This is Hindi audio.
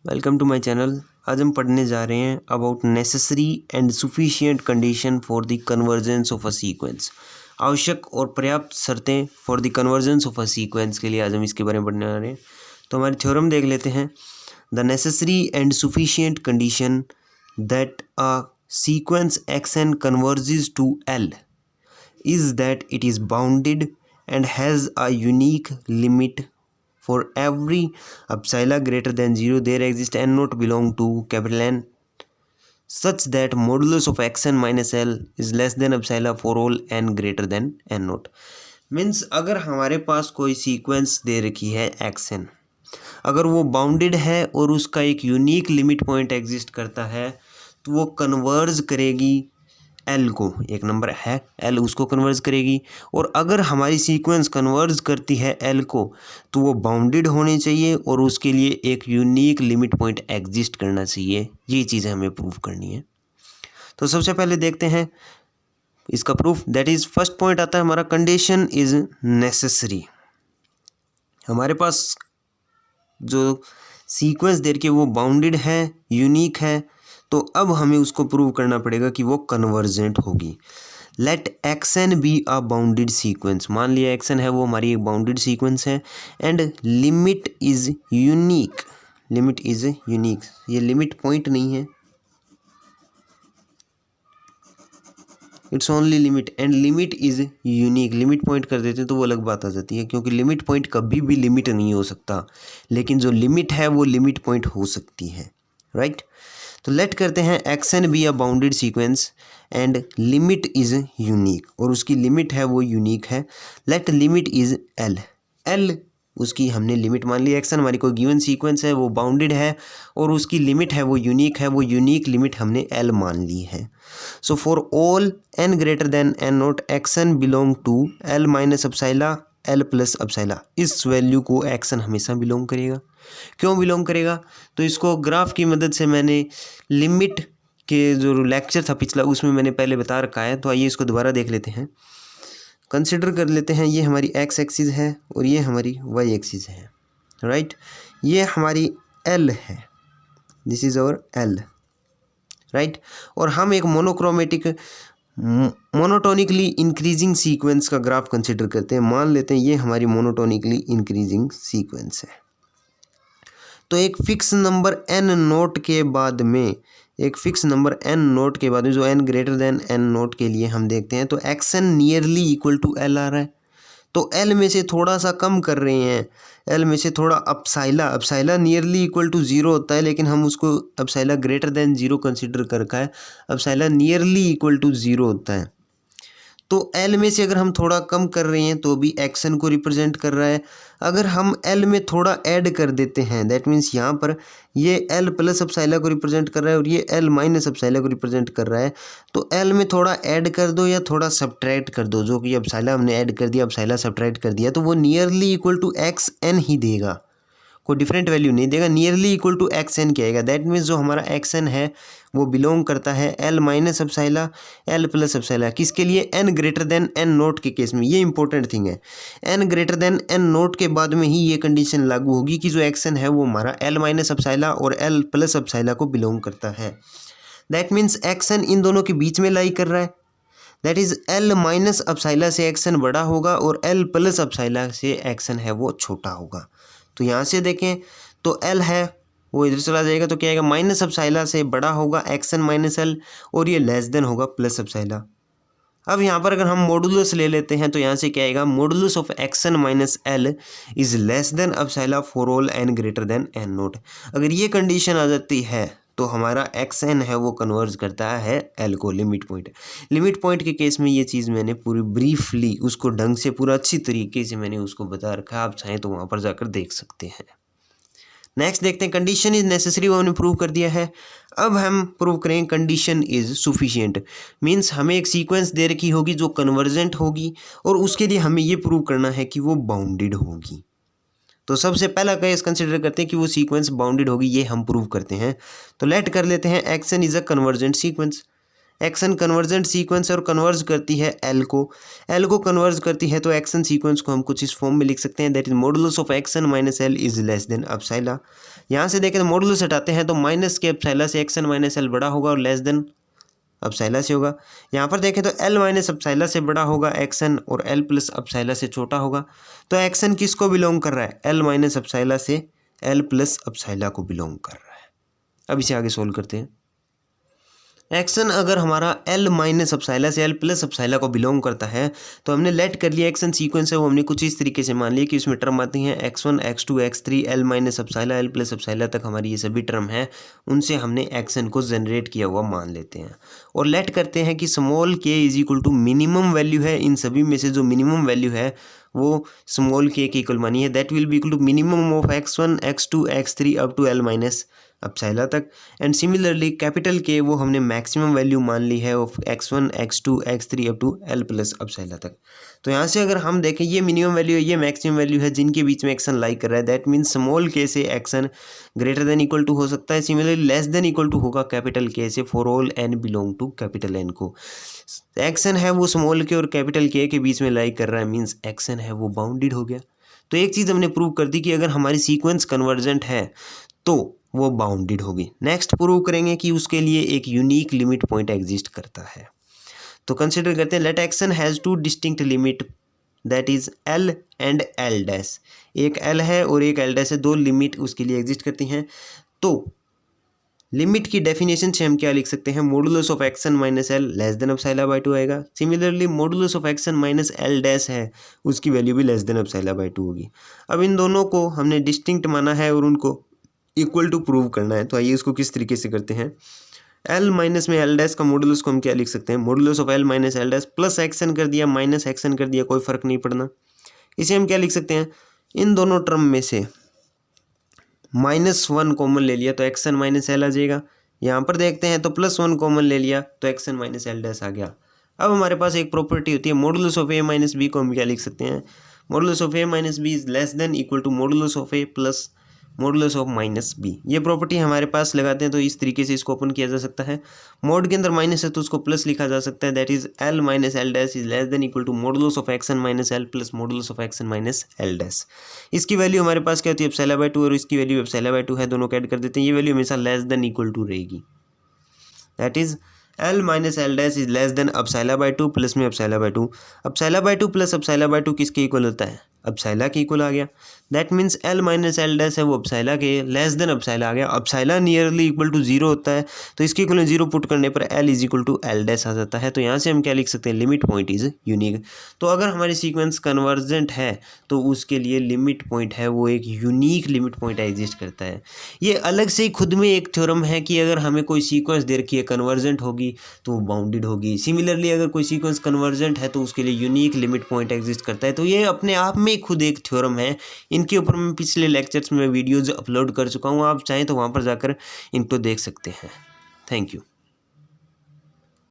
Welcome to my channel. आज हम पढ़ने जा रहे हैं about necessary and sufficient condition for the convergence of a sequence. आवश्यक और पर्याप्त शर्तें for the convergence of a sequence के लिए आज हम इसके बारे में पढ़ने जा रहे हैं। तो हमारी थ्योरम देख लेते हैं। The necessary and sufficient condition that a sequence x n converges to L is that it is bounded and has a unique limit. For every epsilon greater than 0 there exists n naught belong to capital N such that modulus of xn minus l is less than epsilon for all n greater than n naught। Means अगर हमारे पास कोई सीक्वेंस दे रखी है xn, अगर वो बाउंडेड है और उसका एक यूनिक लिमिट पॉइंट एग्जिस्ट करता है तो वो कन्वर्ज करेगी एल को। एक नंबर है एल, उसको कन्वर्ज करेगी। और अगर हमारी सीक्वेंस कन्वर्ज करती है एल को तो वो बाउंडेड होनी चाहिए और उसके लिए एक यूनिक लिमिट पॉइंट एग्जिस्ट करना चाहिए। ये चीज़ें हमें प्रूव करनी है। तो सबसे पहले देखते हैं इसका proof. That is first point आता है हमारा कंडीशन इज़ नेसेसरी। हमारे पास जो सीक्वेंस दे के वो बाउंडेड है, यूनिक है, तो अब हमें उसको प्रूव करना पड़ेगा कि वो कन्वर्जेंट होगी। Let x n be a bounded sequence. मान लिया एक्स एन है वो हमारी एक बाउंडेड सीक्वेंस है and limit is unique. Limit is unique, ये लिमिट पॉइंट नहीं है, it's only limit and limit is unique. Limit point कर देते तो वो अलग बात आ जाती है, क्योंकि लिमिट पॉइंट कभी भी लिमिट नहीं हो सकता, लेकिन जो लिमिट है वो लिमिट पॉइंट हो सकती है, राइट। तो लेट करते हैं x n be a bounded sequence and limit is unique, और उसकी लिमिट है वो यूनिक है। Let limit is L. L उसकी हमने लिमिट मान ली। एक्स एन हमारी कोई गिवन सीक्वेंस है, वो बाउंडेड है और उसकी लिमिट है वो यूनिक है, वो यूनिक लिमिट हमने एल मान ली है। So for all n greater than n nought x n belong to L minus epsilon L plus epsilon. इस वैल्यू को एक्स एन हमेशा बिलोंग करेगा। क्यों बिलोंग करेगा? तो इसको ग्राफ की मदद से मैंने लिमिट के जो लेक्चर था पिछला उसमें मैंने पहले बता रखा है। तो आइए इसको दोबारा देख लेते हैं। कंसिडर कर लेते हैं ये हमारी एक्स एक्सिस है और ये हमारी वाई एक्सिस है, राइट। ये हमारी एल है, this is our L, right. और हम एक मोनोटोनिकली इंक्रीजिंग सीक्वेंस का ग्राफ कंसिडर करते हैं। मान लेते हैं ये हमारी मोनोटोनिकली इंक्रीजिंग सीक्वेंस है। तो एक फिक्स नंबर एन नोट के बाद में, एक फिक्स नंबर एन नोट के बाद में जो n greater than n note के लिए हम देखते हैं तो x n nearly equal to l आ रहा है। तो एल में से थोड़ा सा कम कर रहे हैं, एल में से थोड़ा अपसाइला नियरली इक्वल टू ज़ीरो होता है, लेकिन हम उसको अपसाइला ग्रेटर देन ज़ीरो कंसिडर कर रखा है। अपसाइला नियरली इक्वल टू ज़ीरो होता है। तो एल में से अगर हम थोड़ा कम कर रहे हैं तो भी एक्स एन को रिप्रेजेंट कर रहा है। अगर हम एल में थोड़ा ऐड कर देते हैं, दैट मीन्स यहाँ पर ये एल प्लस अपसाइला को रिप्रेजेंट कर रहा है और ये एल माइनस अपसाइला को रिप्रेजेंट कर रहा है। तो एल में थोड़ा ऐड कर दो या थोड़ा सब्ट्रैक्ट कर दो, जो कि अपसाइला हमने ऐड कर दिया, अपसाइला सब्ट्रैक्ट कर दिया, तो वो nearly equal to x n ही देगा, कोई डिफरेंट वैल्यू नहीं देगा। Nearly equal to x n क्या आएगा? दैट मीन्स जो हमारा एक्स एन है वो बिलोंग करता है L minus epsilon L plus epsilon. किसके लिए? N greater than n note के केस में। ये इंपॉर्टेंट थिंग है, n greater than n note के बाद में ही ये कंडीशन लागू होगी कि जो एक्स एन है वो हमारा एल माइनस अपसाइला और एल प्लस अपसाइला को बिलोंग करता है। दैट मीन्स एक्स एन इन दोनों के बीच में लाई कर रहा है। दैट इज़ एल माइनस अपसाइला से एक्स एन बड़ा होगा और एल प्लस अपसाइला से एक्स एन है वो छोटा होगा। तो यहाँ से देखें तो एल है वो इधर चला जाएगा, तो क्या आएगा? माइनस अपसाइला से बड़ा होगा एक्स एन माइनस एल और ये लेस देन होगा प्लस अपसाइला। अब यहाँ पर अगर हम मॉडुलस ले लेते हैं तो यहाँ से क्या आएगा? Modulus of x n minus l is less than epsilon for all n greater than n nought. अगर ये कंडीशन आ जाती है तो हमारा एक्स एन है वो कन्वर्ज करता है एल को, लिमिट पॉइंट। लिमिट पॉइंट के केस में ये चीज़ मैंने पूरी ब्रीफली उसको ढंग से पूरा अच्छी तरीके से मैंने उसको बता रखा है, आप चाहें तो वहाँ पर जाकर देख सकते हैं। नेक्स्ट देखते हैं कंडीशन इज नेसेसरी, वो हमने प्रूव कर दिया है। अब हम प्रूव करें कंडीशन इज सुफिशिएंट। मीन्स हमें एक सीक्वेंस दे रखी होगी जो कन्वर्जेंट होगी और उसके लिए हमें ये प्रूव करना है कि वो बाउंडेड होगी। तो सबसे पहला केस कंसिडर करते हैं कि वो सीक्वेंस बाउंडेड होगी, ये हम प्रूव करते हैं। तो लेट कर लेते हैं x n is a convergent sequence. X n convergent sequence और कन्वर्ज करती है एल को कन्वर्ज करती है। तो एक्स एन सीक्वेंस को हम कुछ इस फॉर्म में लिख सकते हैं, that is modulus of x n minus l is less than epsilon. यहाँ से देखें तो मॉडुलस हटाते हैं तो माइनस के एप्सिलॉन से एक्स एन माइनस एल बड़ा होगा और लेस देन एप्सिलॉन से होगा। यहाँ पर देखें तो एल माइनस एप्सिलॉन से बड़ा होगा एक्स एन और एल प्लस एप्सिलॉन से छोटा होगा। तो एक्स एन किसको बिलोंग कर रहा है? एल माइनस एप्सिलॉन से एल प्लस एप्सिलॉन को बिलोंग कर रहा है। अब इसे आगे सोल्व करते हैं। एक्सन अगर हमारा एल माइनस एप्सिलॉन से एल प्लस एप्सिलॉन को बिलोंग करता है तो हमने लेट कर लिया एक्सन सीक्वेंस है वो हमने कुछ इस तरीके से मान लिया कि उसमें टर्म आती हैं x1 x2 x3 L minus epsilon L plus epsilon तक हमारी ये सभी टर्म हैं, उनसे हमने एक्सन को जनरेट किया हुआ मान लेते हैं और लेट करते हैं कि small k is equal to minimum value है। इन सभी में से जो मिनिमम वैल्यू है वो स्मॉल के इक्वल मानी है, that will be equal to minimum of x1 x2 x3 up to L minus epsilon तक। एंड सिमिलरली कैपिटल के वो हमने मैक्सिमम वैल्यू मान ली है of x1 x2 x3 up to L plus epsilon तक। तो यहाँ से अगर हम देखें ये मिनिमम वैल्यू है, ये मैक्सिमम वैल्यू है जिनके बीच में एक्शन लाई कर रहा है, दैट मीन्स स्मॉल के से x n greater than equal to हो सकता है, similarly less than equal to होगा कैपिटल के से for all n belong to capital n को। एक्शन है वो स्मॉल के और कैपिटल के बीच में लाई कर रहा है, मीन्स एक्शन है वो बाउंडेड हो गया। तो एक चीज़ हमने प्रूव कर दी कि अगर हमारी सीक्वेंस कन्वर्जेंट है तो वो बाउंडेड होगी। नेक्स्ट प्रूव करेंगे कि उसके लिए एक यूनिक लिमिट पॉइंट एग्जिस्ट करता है। तो कंसिडर करते हैं let x n has two distinct limit that is L and L dash. एक एल है और एक एल डैश है, दो लिमिट उसके लिए एग्जिस्ट करती हैं। तो लिमिट की डेफिनेशन से हम क्या लिख सकते हैं? Modulus of x n minus L less than epsilon by 2 आएगा। Similarly modulus of x n minus l dash है उसकी वैल्यू भी लेस देन एप्सिलॉन बाय 2 होगी। अब इन दोनों को हमने डिस्टिंक्ट माना है और उनको इक्वल टू प्रूव करना है। तो आइए इसको किस तरीके से करते हैं। एल माइनस में एल डैश का मॉडुलस को हम क्या लिख सकते हैं? Modulus of L minus l dash plus action कर दिया माइनस एक्शन कर दिया, कोई फर्क नहीं पड़ना। इसे हम क्या लिख सकते हैं? इन दोनों टर्म में से -1 कॉमन ले लिया तो एक्शन माइनस एल आ जाएगा। यहाँ पर देखते हैं तो +1 कॉमन ले लिया तो एक्शन माइनस एल डैश आ गया। अब हमारे पास एक प्रॉपर्टी होती है modulus of a minus b को हम क्या लिख सकते हैं? Modulus of a minus b is less than equal to modulus of a plus modulus of minus b. ये प्रॉपर्टी हमारे पास लगाते हैं तो इस तरीके से इसको ओपन किया जा सकता है। मोड के अंदर माइनस है तो उसको प्लस लिखा जा सकता है, that is l minus l dash is less than equal to modulus of x n minus l plus modulus of x n minus l dash. इसकी वैल्यू हमारे पास क्या होती है? एप्सिलॉन बाय 2 और इसकी वैल्यू एप्सिलॉन बाय 2 है, दोनों को ऐड कर देते हैं। ये वैल्यू हमेशा लेस देन इक्वल टू रहेगी, that is l minus l dash is less than epsilon by 2 plus में epsilon by 2। Epsilon by 2 plus epsilon by 2 किसके इक्वल होता है? एप्सिलॉन के इक्वल आ गया। That means L minus l dash है वो एप्सिलॉन के लेस देन एप्सिलॉन आ गया। एप्सिलॉन नियरली इक्वल टू 0 होता है तो इसके इक्वल 0 पुट करने पर l is equal to l dash आ जाता है। तो यहाँ से हम क्या लिख सकते हैं? Limit point is unique. तो अगर हमारी सीक्वेंस कन्वर्जेंट है तो उसके लिए लिमिट पॉइंट है वो एक यूनिक लिमिट पॉइंट एग्जिस्ट करता है। ये अलग से ही खुद में एक थ्योरम है कि अगर हमें कोई सीक्वेंस दे रखी है कन्वर्जेंट होगी तो वो बाउंडेड होगी। सिमिलरली अगर कोई सीक्वेंस कन्वर्जेंट है तो उसके लिए यूनिक लिमिट पॉइंट एग्जिस्ट करता है। तो ये अपने आप में खुद एक थ्योरम है। इनके ऊपर मैं पिछले लेक्चर्स में वीडियोज़ अपलोड कर चुका हूँ, आप चाहें तो वहाँ पर जाकर इनको देख सकते हैं। Thank you.